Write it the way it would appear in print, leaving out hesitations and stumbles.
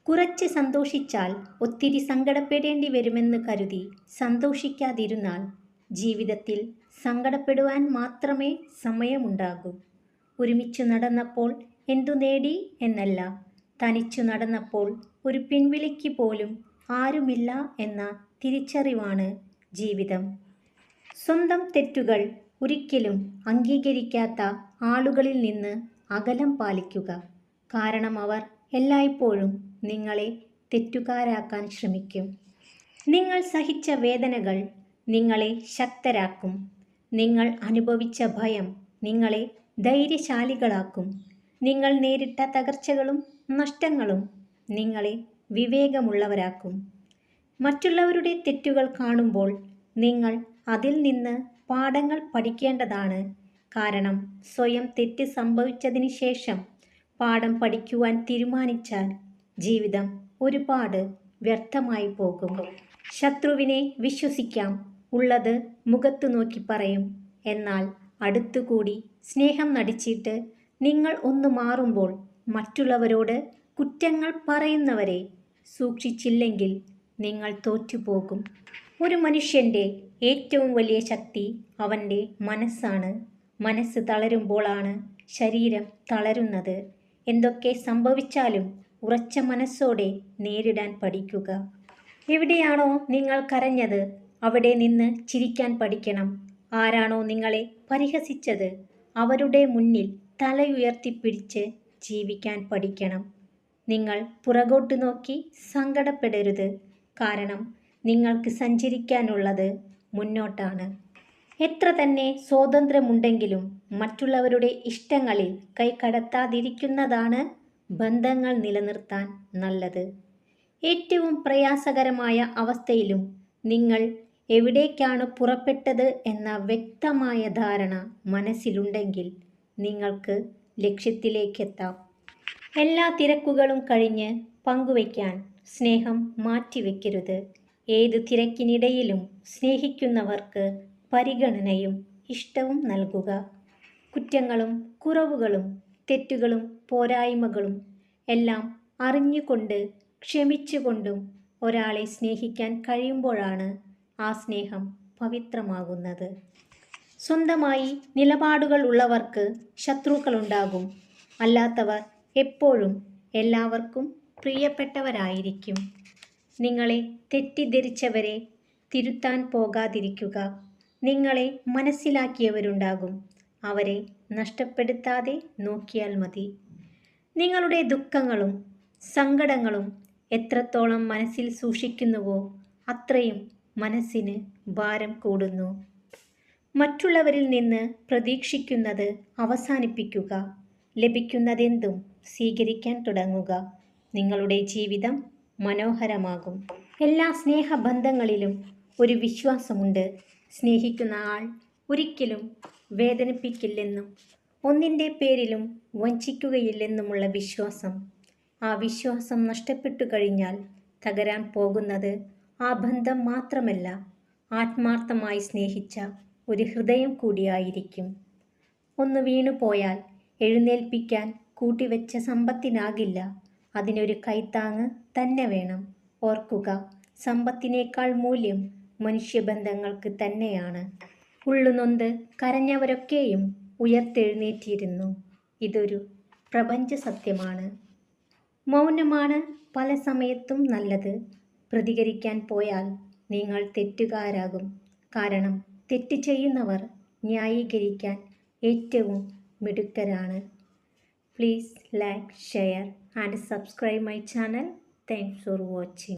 കുറച്ച് സന്തോഷിച്ചാൽ ഒത്തിരി സങ്കടപ്പെടേണ്ടി വരുമെന്ന് കരുതി സന്തോഷിക്കാതിരുന്നാൽ ജീവിതത്തിൽ സങ്കടപ്പെടുവാൻ മാത്രമേ സമയമുണ്ടാകൂ. ഒരുമിച്ചു നടന്നപ്പോൾ എന്തു നേടി എന്നല്ല, തനിച്ചു നടന്നപ്പോൾ ഒരു പിൻവിളിക്ക് പോലും ആരുമില്ല എന്ന തിരിച്ചറിവാണ് ജീവിതം. സ്വന്തം തെറ്റുകൾ ഒരിക്കലും അംഗീകരിക്കാത്ത ആളുകളിൽ നിന്ന് അകലം പാലിക്കുക. കാരണം അവർ എല്ലായ്പ്പോഴും നിങ്ങളെ തെറ്റുകാരാക്കാൻ ശ്രമിക്കും. നിങ്ങൾ സഹിച്ച വേദനകൾ നിങ്ങളെ ശക്തരാക്കും. നിങ്ങൾ അനുഭവിച്ച ഭയം നിങ്ങളെ ധൈര്യശാലികളാക്കും. നിങ്ങൾ നേരിട്ട തകർച്ചകളും നഷ്ടങ്ങളും നിങ്ങളെ വിവേകമുള്ളവരാക്കും. മറ്റുള്ളവരുടെ തെറ്റുകൾ കാണുമ്പോൾ നിങ്ങൾ അതിൽ നിന്ന് പാഠങ്ങൾ പഠിക്കേണ്ടതാണ്. കാരണം സ്വയം തെറ്റ് സംഭവിച്ചതിന് ശേഷം പാഠം പഠിക്കുവാൻ തീരുമാനിച്ചാൽ ജീവിതം ഒരുപാട് വ്യർത്ഥമായി പോകും. ശത്രുവിനെ വിശ്വസിക്കാം, ഉള്ളത് മുഖത്തു നോക്കി പറയും. എന്നാൽ അടുത്തുകൂടി സ്നേഹം നടിച്ചിട്ട് നിങ്ങൾ ഒന്ന് മാറുമ്പോൾ മറ്റുള്ളവരോട് കുറ്റങ്ങൾ പറയുന്നവരെ സൂക്ഷിച്ചില്ലെങ്കിൽ നിങ്ങൾ തോറ്റുപോകും. ഒരു മനുഷ്യൻ്റെ ഏറ്റവും വലിയ ശക്തി അവൻ്റെ മനസ്സാണ്. മനസ്സ് തളരുമ്പോഴാണ് ശരീരം തളരുന്നത്. എന്തൊക്കെ സംഭവിച്ചാലും ഉറച്ച മനസ്സോടെ നേരിടാൻ പഠിക്കുക. എവിടെയാണോ നിങ്ങൾ കരഞ്ഞത് അവിടെ നിന്ന് ചിരിക്കാൻ പഠിക്കണം. ആരാണോ നിങ്ങളെ പരിഹസിച്ചത് അവരുടെ മുന്നിൽ തലയുയർത്തിപ്പിടിച്ച് ജീവിക്കാൻ പഠിക്കണം. നിങ്ങൾ പുറകോട്ട് നോക്കി സങ്കടപ്പെടരുത്. കാരണം നിങ്ങൾക്ക് സഞ്ചരിക്കാനുള്ളത് മുന്നോട്ടാണ്. എത്ര തന്നെ സ്വാതന്ത്ര്യമുണ്ടെങ്കിലും മറ്റുള്ളവരുടെ ഇഷ്ടങ്ങളിൽ കൈകടത്താതിരിക്കുന്നതാണ് ബന്ധങ്ങൾ നിലനിർത്താൻ നല്ലത്. ഏറ്റവും പ്രയാസകരമായ അവസ്ഥയിലും നിങ്ങൾ എവിടേക്കാണ് പുറപ്പെട്ടത് എന്ന വ്യക്തമായ ധാരണ മനസ്സിലുണ്ടെങ്കിൽ നിങ്ങൾക്ക് ലക്ഷ്യത്തിലേക്കെത്താം. എല്ലാ തിരക്കുകളും കഴിഞ്ഞ് പങ്കുവയ്ക്കാൻ സ്നേഹം മാറ്റിവെക്കരുത്. ഏത് തിരക്കിനിടയിലും സ്നേഹിക്കുന്നവർക്ക് പരിഗണനയും ഇഷ്ടവും നൽകുക. കുറ്റങ്ങളും കുറവുകളും തെറ്റുകളും പോരായ്മകളും എല്ലാം അറിഞ്ഞുകൊണ്ട് ക്ഷമിച്ചുകൊണ്ടും ഒരാളെ സ്നേഹിക്കാൻ കഴിയുമ്പോഴാണ് ആ സ്നേഹം പവിത്രമാകുന്നത്. സ്വന്തമായി നിലപാടുകൾ ഉള്ളവർക്ക് ശത്രുക്കളുണ്ടാകും. അല്ലാത്തവർ എപ്പോഴും എല്ലാവർക്കും പ്രിയപ്പെട്ടവരായിരിക്കും. നിങ്ങളെ തെറ്റിദ്ധരിച്ചവരെ തിരുത്താൻ പോകാതിരിക്കുക. നിങ്ങളെ മനസ്സിലാക്കിയവരുണ്ടാകും. അവരെ നഷ്ടപ്പെടുത്താതെ നോക്കിയാൽ മതി. നിങ്ങളുടെ ദുഃഖങ്ങളും സങ്കടങ്ങളും എത്രത്തോളം മനസ്സിൽ സൂക്ഷിക്കുന്നുവോ അത്രയും മനസ്സിന് ഭാരം കൂടുന്നു. മറ്റുള്ളവരിൽ നിന്ന് പ്രതീക്ഷിക്കുന്നത് അവസാനിപ്പിക്കുക. ലഭിക്കുന്നതെന്തും സ്വീകരിക്കാൻ തുടങ്ങുക. നിങ്ങളുടെ ജീവിതം മനോഹരമാകും. എല്ലാ സ്നേഹബന്ധങ്ങളിലും ഒരു വിശ്വാസമുണ്ട്. സ്നേഹിക്കുന്ന ആൾ ഒരിക്കലും വേദനിപ്പിക്കില്ലെന്നും ഒന്നിൻ്റെ പേരിലും വഞ്ചിക്കുകയില്ലെന്നുമുള്ള വിശ്വാസം. ആ വിശ്വാസം നഷ്ടപ്പെട്ടു കഴിഞ്ഞാൽ തകരാൻ പോകുന്നത് ആ ബന്ധം മാത്രമല്ല, ആത്മാർത്ഥമായി സ്നേഹിച്ച ഒരു ഹൃദയം കൂടിയായിരിക്കും. ഒന്ന് വീണുപോയാൽ എഴുന്നേൽപ്പിക്കാൻ കൂട്ടിവെച്ച സമ്പത്തിനാകില്ല. അതിനൊരു കൈത്താങ്ങ് തന്നെ വേണം. ഓർക്കുക, സമ്പത്തിനേക്കാൾ മൂല്യം മനുഷ്യബന്ധങ്ങൾക്ക് തന്നെയാണ്. ഉള്ളുനൊന്ത് കരഞ്ഞവരൊക്കെയും ഉയർത്തെഴുന്നേറ്റിരുന്നു. ഇതൊരു പ്രപഞ്ച സത്യമാണ്. മൗനമാണ് പല സമയത്തും നല്ലത്. പ്രതികരിക്കാൻ പോയാൽ നിങ്ങൾ തെറ്റുകാരാകും. കാരണം തെറ്റ് ചെയ്യുന്നവർ ന്യായീകരിക്കാൻ ഏറ്റവും മിടുക്കരാണ്. Please like, share and subscribe my channel. Thanks for watching.